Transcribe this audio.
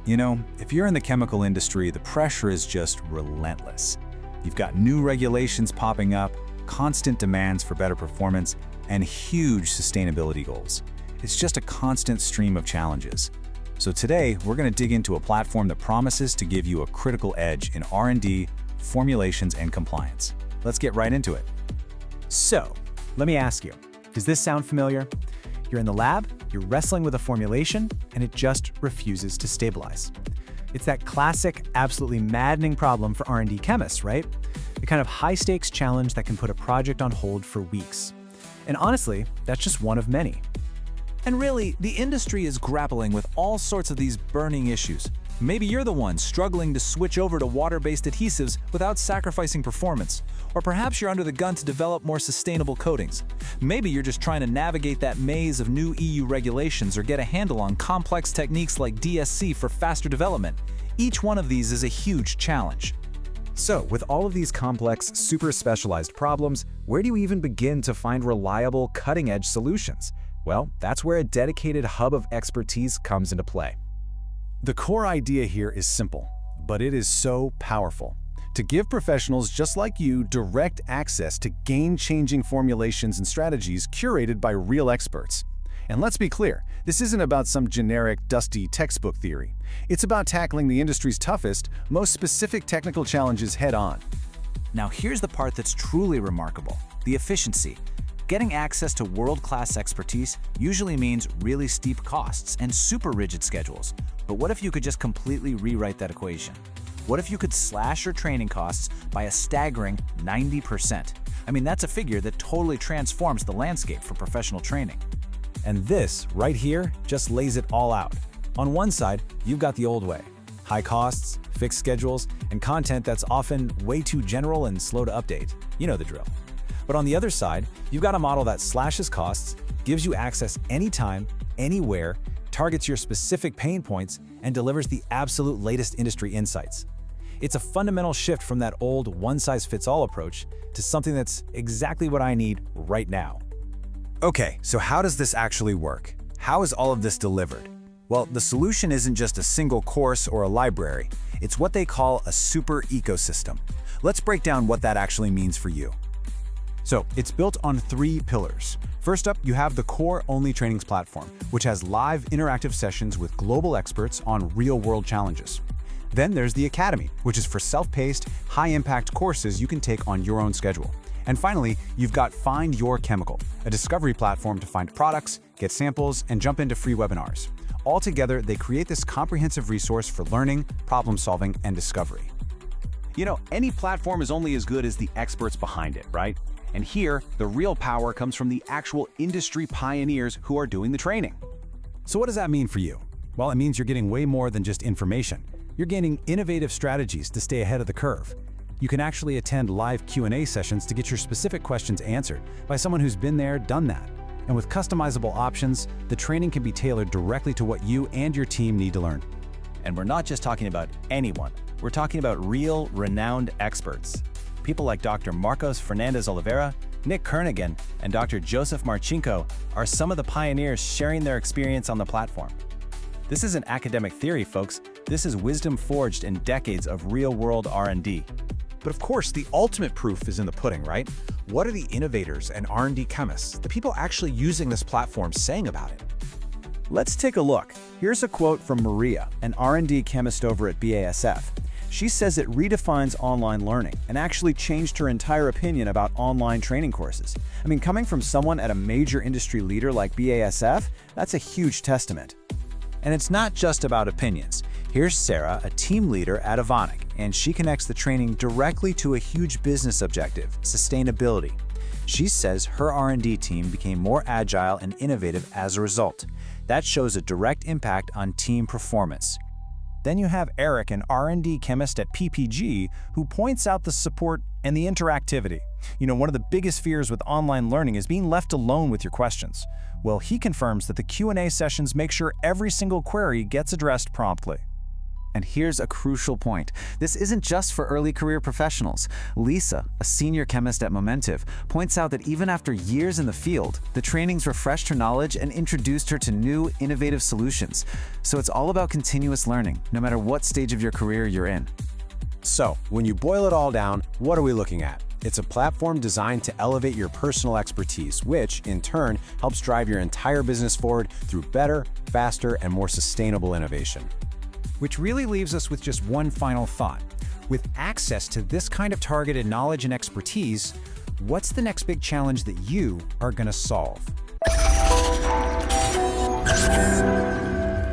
You know, if you're in the chemical industry, the pressure is just relentless. You've got new regulations popping up, constant demands for better performance, and huge sustainability goals. It's just a constant stream of challenges. So today, we're going to dig into a platform that promises to give you a critical edge in R&D, formulations, and compliance. Let's get right into it. So, let me ask you, does this sound familiar? You're in the lab, you're wrestling with a formulation, and it just refuses to stabilize. It's that classic, absolutely maddening problem for R&D chemists, right? The kind of high-stakes challenge that can put a project on hold for weeks. And honestly, that's just one of many. And really, the industry is grappling with all sorts of these burning issues. Maybe you're the one struggling to switch over to water-based adhesives without sacrificing performance. Or perhaps you're under the gun to develop more sustainable coatings. Maybe you're just trying to navigate that maze of new EU regulations or get a handle on complex techniques like DSC for faster development. Each one of these is a huge challenge. So, with all of these complex, super specialized problems, where do you even begin to find reliable, cutting-edge solutions? Well, that's where a dedicated hub of expertise comes into play. The core idea here is simple, but it is so powerful. To give professionals just like you direct access to game-changing formulations and strategies curated by real experts. And let's be clear, this isn't about some generic, dusty textbook theory. It's about tackling the industry's toughest, most specific technical challenges head-on. Now here's the part that's truly remarkable: the efficiency. Getting access to world-class expertise usually means really steep costs and super rigid schedules. But what if you could just completely rewrite that equation? What if you could slash your training costs by a staggering 90%? I mean, that's a figure that totally transforms the landscape for professional training. And this, right here, just lays it all out. On one side, you've got the old way: high costs, fixed schedules, and content that's often way too general and slow to update. You know the drill. But on the other side, you've got a model that slashes costs, gives you access anytime, anywhere, targets your specific pain points, and delivers the absolute latest industry insights. It's a fundamental shift from that old one-size-fits-all approach to something that's exactly what I need right now. Okay, so how does this actually work? How is all of this delivered? Well, the solution isn't just a single course or a library. It's what they call a super ecosystem. Let's break down what that actually means for you. So, it's built on 3 pillars. First up, you have the core OnlyTRAININGS platform, which has live interactive sessions with global experts on real-world challenges. Then there's the Academy, which is for self-paced, high-impact courses you can take on your own schedule. And finally, you've got FindYourChemical, a discovery platform to find products, get samples, and jump into free webinars. All together, they create this comprehensive resource for learning, problem-solving, and discovery. You know, any platform is only as good as the experts behind it, right? And here, the real power comes from the actual industry pioneers who are doing the training. So what does that mean for you? Well, it means you're getting way more than just information. You're gaining innovative strategies to stay ahead of the curve. You can actually attend live Q&A sessions to get your specific questions answered by someone who's been there, done that. And with customizable options, the training can be tailored directly to what you and your team need to learn. And we're not just talking about anyone. We're talking about real, renowned experts. People like Dr. Marcos Fernandez Oliveira, Nick Kernighan, and Dr. Joseph Marchinko are some of the pioneers sharing their experience on the platform. This isn't academic theory, folks. This is wisdom forged in decades of real-world R&D. But of course, the ultimate proof is in the pudding, right? What are the innovators and R&D chemists, the people actually using this platform, saying about it? Let's take a look. Here's a quote from Maria, an R&D chemist over at BASF. She says it redefines online learning and actually changed her entire opinion about online training courses. I mean, coming from someone at a major industry leader like BASF, that's a huge testament. And it's not just about opinions. Here's Sarah, a team leader at Evonik, and she connects the training directly to a huge business objective: sustainability. She says her R&D team became more agile and innovative as a result. That shows a direct impact on team performance. Then you have Eric, an R&D chemist at PPG, who points out the support and the interactivity. You know, one of the biggest fears with online learning is being left alone with your questions. Well, he confirms that the Q&A sessions make sure every single query gets addressed promptly. And here's a crucial point. This isn't just for early career professionals. Lisa, a senior chemist at Momentive, points out that even after years in the field, the trainings refreshed her knowledge and introduced her to new, innovative solutions. So it's all about continuous learning, no matter what stage of your career you're in. So, when you boil it all down, what are we looking at? It's a platform designed to elevate your personal expertise, which, in turn, helps drive your entire business forward through better, faster, and more sustainable innovation. Which really leaves us with just one final thought. With access to this kind of targeted knowledge and expertise, what's the next big challenge that you are going to solve?